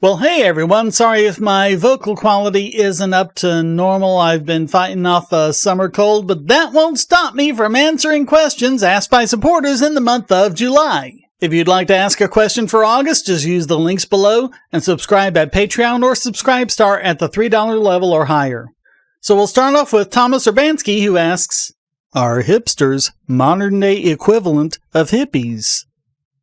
Well, hey everyone, sorry if my vocal quality isn't up to normal. I've been fighting off a summer cold, but that won't stop me from answering questions asked by supporters in the month of July. If you'd like to ask a question for August, just use the links below and subscribe at Patreon or Subscribestar at the $3 level or higher. So we'll start off with Tomasz Urbański, who asks, are hipsters modern-day equivalent of hippies?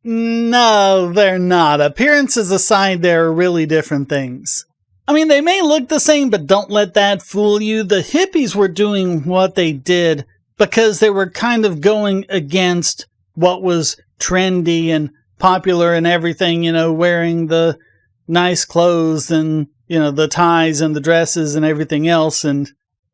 No, they're not. Appearances aside, they're really different things. I mean, they may look the same, but don't let that fool you. The hippies were doing what they did because they were kind of going against what was trendy and popular and everything, wearing the nice clothes and, the ties and the dresses and everything else. And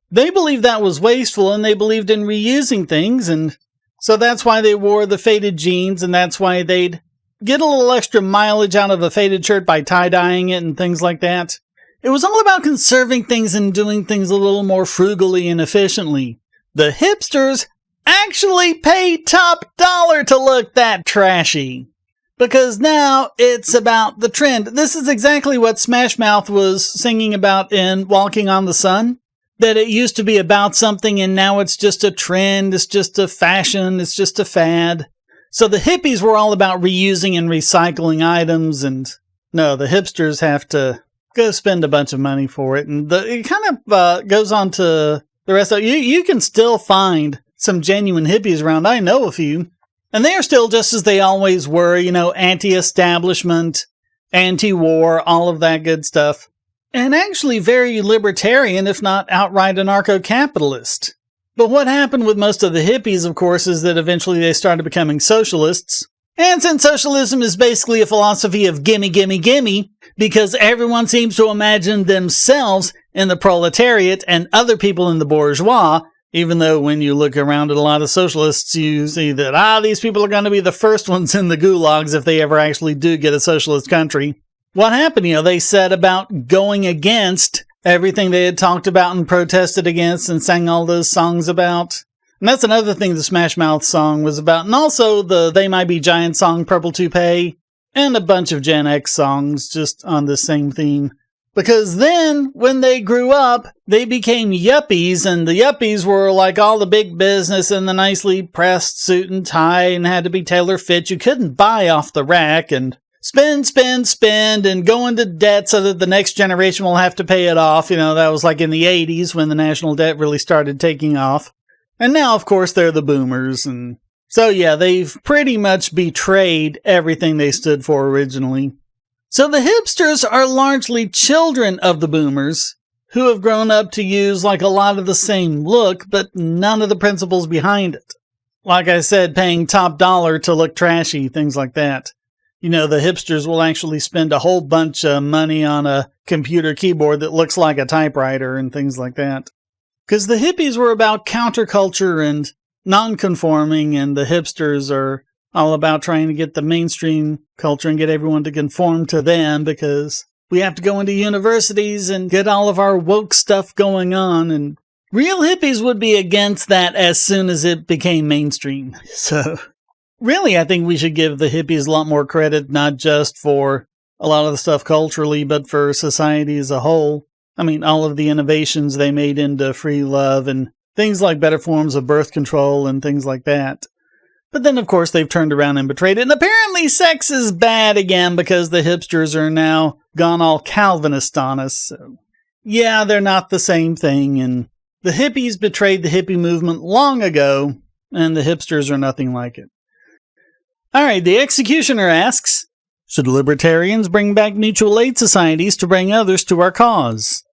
they believed that was wasteful, and they believed in reusing things, and so that's why they wore the faded jeans, and that's why they'd get a little extra mileage out of a faded shirt by tie-dyeing it and things like that. It was all about conserving things and doing things a little more frugally and efficiently. The hipsters actually paid top dollar to look that trashy. Because now it's about the trend. This is exactly what Smash Mouth was singing about in Walking on the Sun. That it used to be about something and now it's just a trend, it's just a fashion, it's just a fad. So the hippies were all about reusing and recycling items, and no, the hipsters have to go spend a bunch of money for it. And it kind of goes on to the rest of it. You can still find some genuine hippies around. I know a few. And they are still just as they always were, anti-establishment, anti-war, all of that good stuff. And actually very libertarian, if not outright anarcho-capitalist. But what happened with most of the hippies, of course, is that eventually they started becoming socialists. And since socialism is basically a philosophy of gimme, gimme, gimme, because everyone seems to imagine themselves in the proletariat and other people in the bourgeois, even though when you look around at a lot of socialists, you see that, these people are going to be the first ones in the gulags if they ever actually do get a socialist country. What happened? They set about going against everything they had talked about and protested against and sang all those songs about. And that's another thing the Smash Mouth song was about. And also the They Might Be Giant song, Purple Toupee, and a bunch of Gen X songs just on the same theme. Because then, when they grew up, they became yuppies, and the yuppies were like all the big business and the nicely pressed suit and tie and had to be tailor fit. You couldn't buy off the rack and spend, and go into debt so that the next generation will have to pay it off. That was like in the 80s when the national debt really started taking off. And now, of course, they're the boomers. And so, yeah, they've pretty much betrayed everything they stood for originally. So the hipsters are largely children of the boomers who have grown up to use like a lot of the same look, but none of the principles behind it. Like I said, paying top dollar to look trashy, things like that. The hipsters will actually spend a whole bunch of money on a computer keyboard that looks like a typewriter and things like that. Because the hippies were about counterculture and non-conforming, and the hipsters are all about trying to get the mainstream culture and get everyone to conform to them, because we have to go into universities and get all of our woke stuff going on, and real hippies would be against that as soon as it became mainstream. So really, I think we should give the hippies a lot more credit, not just for a lot of the stuff culturally, but for society as a whole. I mean, all of the innovations they made into free love and things like better forms of birth control and things like that. But then, of course, they've turned around and betrayed it. And apparently sex is bad again because the hipsters are now gone all Calvinist on us. So, yeah, they're not the same thing. And the hippies betrayed the hippie movement long ago, and the hipsters are nothing like it. All right, the Executioner asks, should libertarians bring back mutual aid societies to bring others to our cause?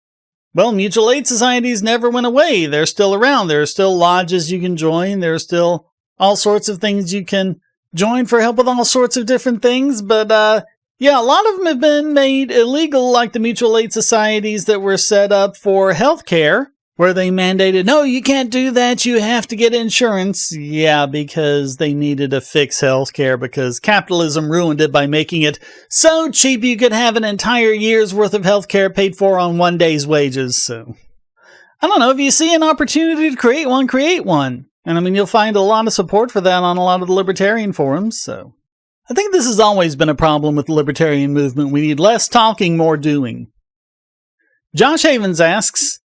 Well, mutual aid societies never went away. They're still around. There are still lodges you can join. There are still all sorts of things you can join for help with all sorts of different things. But, yeah, a lot of them have been made illegal, like the mutual aid societies that were set up for healthcare, where they mandated, no, you can't do that, you have to get insurance. Yeah, because they needed to fix healthcare because capitalism ruined it by making it so cheap you could have an entire year's worth of healthcare paid for on one day's wages. So, I don't know, if you see an opportunity to create one, create one. And I mean, you'll find a lot of support for that on a lot of the libertarian forums, so. I think this has always been a problem with the libertarian movement. We need less talking, more doing. Josh Havins asks,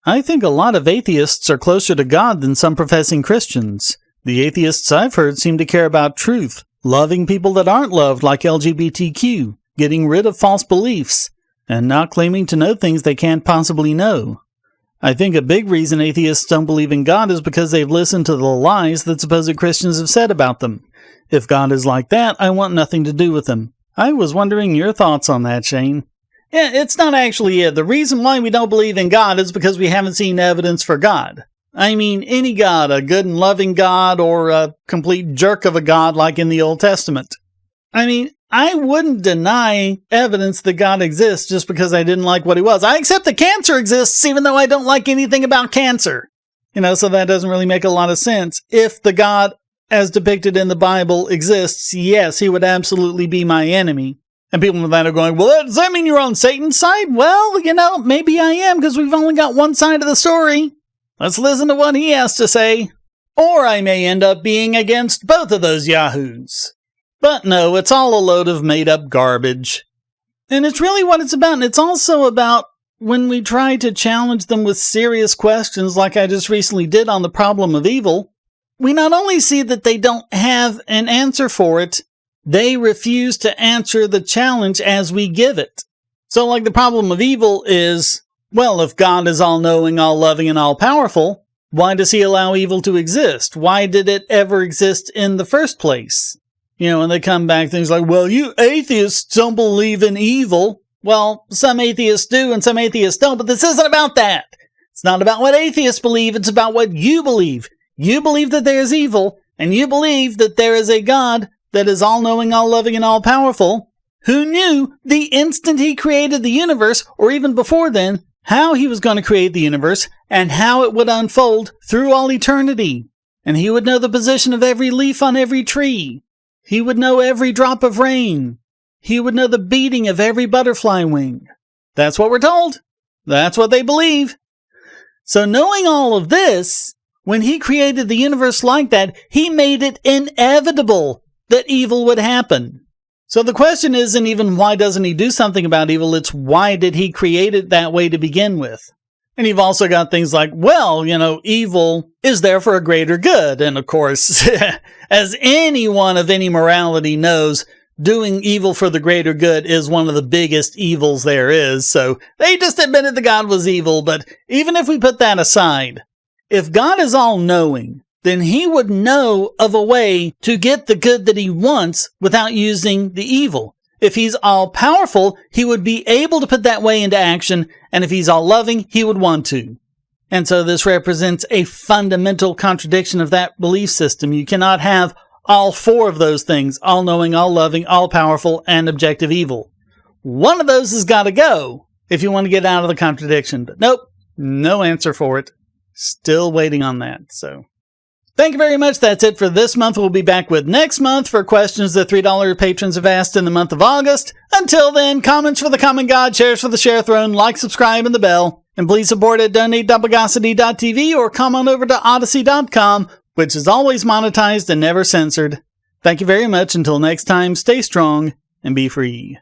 I think a lot of atheists are closer to God than some professing Christians. The atheists I've heard seem to care about truth, loving people that aren't loved like LGBTQ, getting rid of false beliefs, and not claiming to know things they can't possibly know. I think a big reason atheists don't believe in God is because they've listened to the lies that supposed Christians have said about them. If God is like that, I want nothing to do with him. I was wondering your thoughts on that, Shane. Yeah, it's not actually it. The reason why we don't believe in God is because we haven't seen evidence for God. I mean, any God, a good and loving God, or a complete jerk of a God like in the Old Testament. I mean, I wouldn't deny evidence that God exists just because I didn't like what he was. I accept that cancer exists even though I don't like anything about cancer. So that doesn't really make a lot of sense. If the God as depicted in the Bible exists, yes, he would absolutely be my enemy. And people with that are going, well, does that mean you're on Satan's side? Well, maybe I am because we've only got one side of the story. Let's listen to what he has to say. Or I may end up being against both of those yahoos. But no, it's all a load of made-up garbage. And it's really what it's about. And it's also about when we try to challenge them with serious questions like I just recently did on the problem of evil, we not only see that they don't have an answer for it, they refuse to answer the challenge as we give it. So like the problem of evil is, well, if God is all-knowing, all-loving, and all-powerful, why does he allow evil to exist? Why did it ever exist in the first place? And they come back things like, well, you atheists don't believe in evil. Well, some atheists do and some atheists don't, but this isn't about that. It's not about what atheists believe, it's about what you believe. You believe that there is evil, and you believe that there is a God that is all-knowing, all-loving, and all-powerful, who knew the instant he created the universe, or even before then, how he was going to create the universe, and how it would unfold through all eternity. And he would know the position of every leaf on every tree. He would know every drop of rain. He would know the beating of every butterfly wing. That's what we're told. That's what they believe. So knowing all of this, when he created the universe like that, he made it inevitable that evil would happen. So the question isn't even why doesn't he do something about evil, it's why did he create it that way to begin with? And you've also got things like, well, evil is there for a greater good. And of course, as anyone of any morality knows, doing evil for the greater good is one of the biggest evils there is. So they just admitted that God was evil. But even if we put that aside, if God is all-knowing, then he would know of a way to get the good that he wants without using the evil. If he's all-powerful, he would be able to put that way into action, and if he's all-loving, he would want to. And so this represents a fundamental contradiction of that belief system. You cannot have all four of those things, all-knowing, all-loving, all-powerful, and objective evil. One of those has got to go if you want to get out of the contradiction. But nope, no answer for it. Still waiting on that, so... Thank you very much. That's it for this month. We'll be back with next month for questions that $3 patrons have asked in the month of August. Until then, comments for the common God, shares for the share throne, like, subscribe, and the bell. And please support at donate.bogosity.tv or come on over to odyssey.com, which is always monetized and never censored. Thank you very much. Until next time, stay strong and be free.